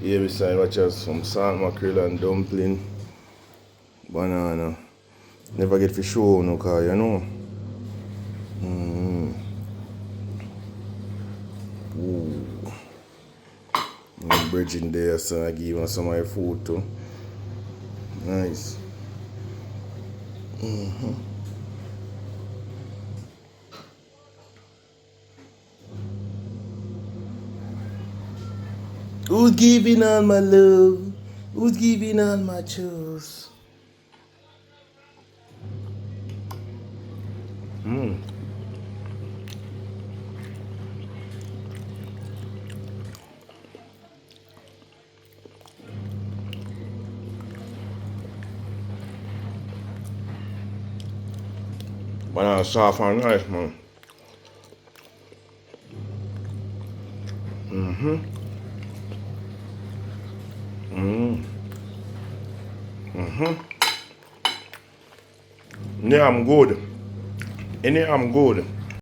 Here beside watch us some salt mackerel and dumpling. Banana. Never get for show no car, you know. Ooh. Bridging there, so I give him some of my food too. Nice. Who's giving all my love? Who's giving all my chills? Banana soft and nice, man. Yeah, I'm good. Any I'm good.